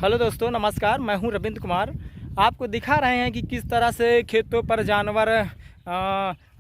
Hello दोस्तों, नमस्कार। मैं हूं रविंद्र कुमार। आपको दिखा रहे हैं कि किस तरह से खेतों पर जानवर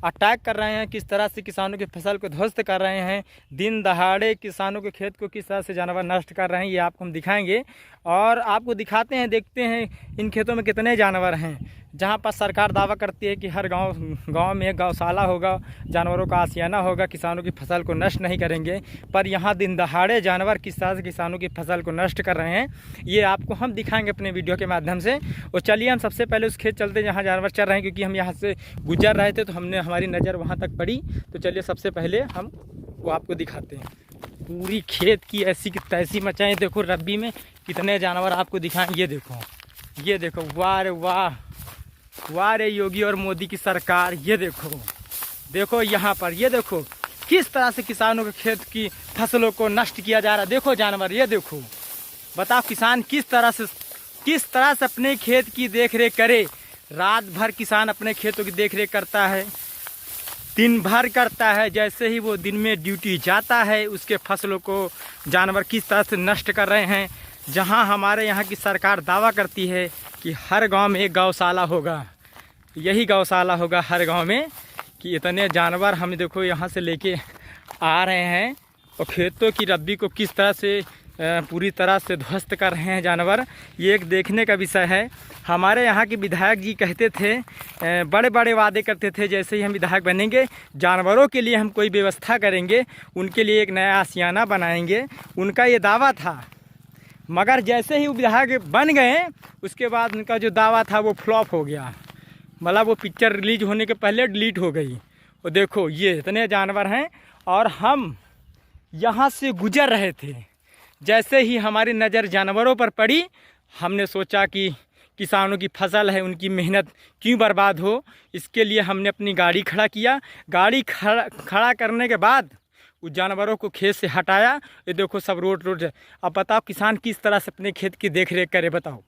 अटैक कर रहे हैं, किस तरह से किसानों की फसल को ध्वस्त कर रहे हैं। दिन दहाड़े किसानों के खेत को किस तरह से जानवर नष्ट कर रहे हैं, ये आपको हम दिखाएंगे। और आपको दिखाते हैं, देखते हैं इन खेतों में कितने जानवर हैं। जहां पर सरकार दावा करती है कि हर गांव में एक गौशाला होगा, जानवरों का आशियाना होगा, किसानों की फसल को नष्ट नहीं करेंगे, पर यहाँ दिन दहाड़े जानवर किस तरह से किसानों की फसल को नष्ट कर रहे हैं, ये आपको हम दिखाएंगे अपने वीडियो के माध्यम से। और चलिए हम सबसे पहले उस खेत चलते हैं जहाँ जानवर चल रहे हैं, क्योंकि हम यहाँ से गुजर रहे थे तो हमारी नज़र वहाँ तक पड़ी। तो चलिए सबसे पहले हम वो आपको दिखाते हैं। पूरी खेत की ऐसी की तैसी मचाएँ। देखो रब्बी में कितने जानवर आपको दिखाएँ। ये देखो, वाह रे वाह, वाह रे योगी और मोदी की सरकार। ये देखो यहाँ पर, ये देखो किस तरह से किसानों के खेत की फसलों को नष्ट किया जा रहा है। देखो जानवर, ये देखो। बताओ किसान किस तरह से अपने खेत की देखरेख करे। रात भर किसान अपने खेतों की देखरेख करता है, दिन भर करता है। जैसे ही वो दिन में ड्यूटी जाता है, उसके फसलों को जानवर किस तरह से नष्ट कर रहे हैं। जहां हमारे यहाँ की सरकार दावा करती है कि हर गांव में एक गौशाला होगा, यही गौशाला होगा हर गांव में, कि इतने जानवर हम देखो यहाँ से लेके आ रहे हैं और खेतों की रब्बी को किस तरह से पूरी तरह से ध्वस्त कर रहे हैं जानवर। ये एक देखने का विषय है। हमारे यहाँ के विधायक जी कहते थे, बड़े बड़े वादे करते थे, जैसे ही हम विधायक बनेंगे जानवरों के लिए हम कोई व्यवस्था करेंगे, उनके लिए एक नया आशियाना बनाएंगे, उनका ये दावा था। मगर जैसे ही वो विधायक बन गए, उसके बाद उनका जो दावा था वो फ्लॉप हो गया। मतलब वो पिक्चर रिलीज होने के पहले डिलीट हो गई। और देखो ये इतने जानवर हैं और हम यहाँ से गुजर रहे थे। जैसे ही हमारी नज़र जानवरों पर पड़ी, हमने सोचा कि किसानों की फसल है, उनकी मेहनत क्यों बर्बाद हो। इसके लिए हमने अपनी गाड़ी खड़ा किया। गाड़ी खड़ा करने के बाद उस जानवरों को खेत से हटाया। ये देखो सब रोड। अब बताओ किसान किस तरह से अपने खेत की देखरेख करे। बताओ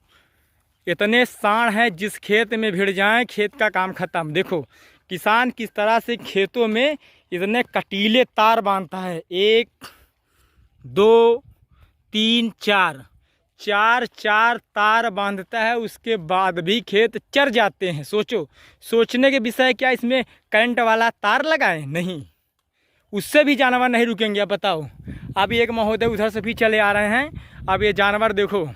इतने सांड हैं, जिस खेत में भिड़ जाएं खेत का काम खत्म। देखो किसान किस तरह से खेतों में इतने कटीले तार बांधता है। 1 2 3 4 तार बांधता है, उसके बाद भी खेत चर जाते हैं। सोचने के विषय, क्या इसमें करंट वाला तार लगाएं? नहीं, उससे भी जानवर नहीं रुकेंगे। अब बताओ, अभी एक महोदय उधर से भी चले आ रहे हैं। अब ये जानवर देखो,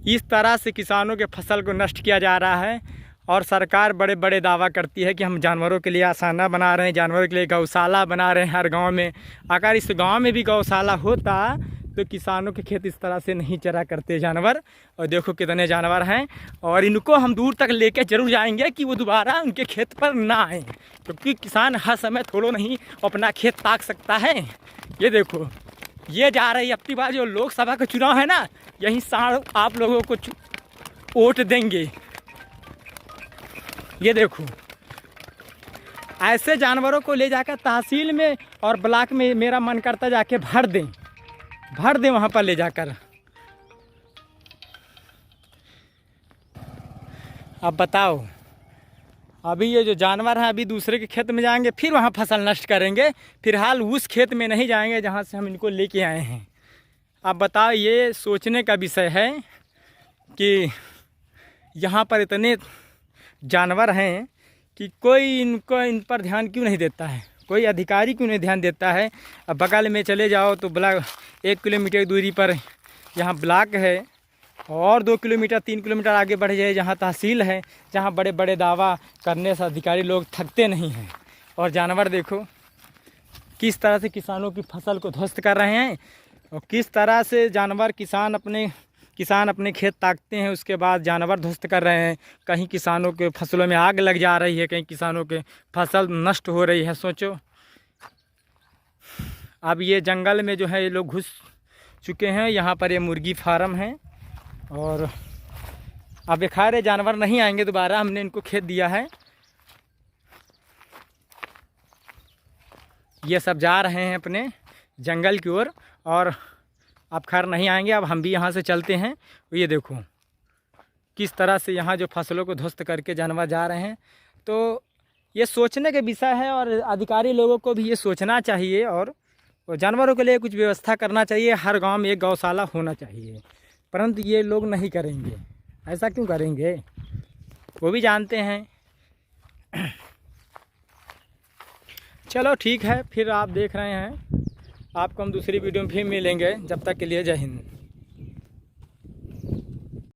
इस तरह से किसानों के फसल को नष्ट किया जा रहा है। और सरकार बड़े बड़े दावा करती है कि हम जानवरों के लिए आसाना बना रहे हैं, जानवरों के लिए गौशाला बना रहे हैं हर गांव में। अगर इस गांव में भी गौशाला होता तो किसानों के खेत इस तरह से नहीं चरा करते जानवर। और देखो कितने जानवर हैं, और इनको हम दूर तक लेके जरूर जाएंगे कि वो दोबारा उनके खेत पर ना आए, क्योंकि किसान हर समय थोड़ा नहीं अपना खेत ताक सकता है। ये देखो, ये जा रही अब की बार जो लोकसभा का चुनाव है ना, यही साल आप लोगों को वोट देंगे। ये देखो, ऐसे जानवरों को ले जाकर तहसील में और ब्लॉक में मेरा मन करता जाके भर दें वहाँ पर ले जाकर। अब बताओ, अभी ये जो जानवर हैं अभी दूसरे के खेत में जाएंगे, फिर वहाँ फसल नष्ट करेंगे। फिलहाल उस खेत में नहीं जाएंगे जहाँ से हम इनको लेके आए हैं। अब बताओ, ये सोचने का विषय है कि यहाँ पर इतने जानवर हैं कि कोई इन पर ध्यान क्यों नहीं देता है, कोई अधिकारी क्यों नहीं ध्यान देता है। अब बगल में चले जाओ तो ब्लॉक 1 किलोमीटर की दूरी पर यहाँ ब्लॉक है, और 2 किलोमीटर 3 किलोमीटर आगे बढ़ जाए जहाँ तहसील है, जहाँ बड़े बड़े दावा करने से अधिकारी लोग थकते नहीं हैं। और जानवर देखो किस तरह से किसानों की फसल को ध्वस्त कर रहे हैं, और किस तरह से जानवर किसान अपने खेत ताकते हैं, उसके बाद जानवर ध्वस्त कर रहे हैं। कहीं किसानों के फसलों में आग लग जा रही है, कहीं किसानों के फसल नष्ट हो रही है। सोचो, अब ये जंगल में जो है ये लोग घुस चुके हैं। यहाँ पर ये मुर्गी फार्म है, और अब ये खा रहे जानवर नहीं आएंगे दोबारा। हमने इनको खेत दिया है, ये सब जा रहे हैं अपने जंगल की ओर, और अब खैर नहीं आएंगे। अब हम भी यहाँ से चलते हैं। ये देखो किस तरह से यहाँ जो फसलों को ध्वस्त करके जानवर जा रहे हैं। तो ये सोचने के विषय है, और अधिकारी लोगों को भी ये सोचना चाहिए, और जानवरों के लिए कुछ व्यवस्था करना चाहिए। हर गांव में एक गौशाला होना चाहिए, परंतु ये लोग नहीं करेंगे। ऐसा क्यों करेंगे, वो भी जानते हैं। चलो ठीक है, फिर आप देख रहे हैं, आपको हम दूसरी वीडियो में फिर मिलेंगे। जब तक के लिए जय हिंद।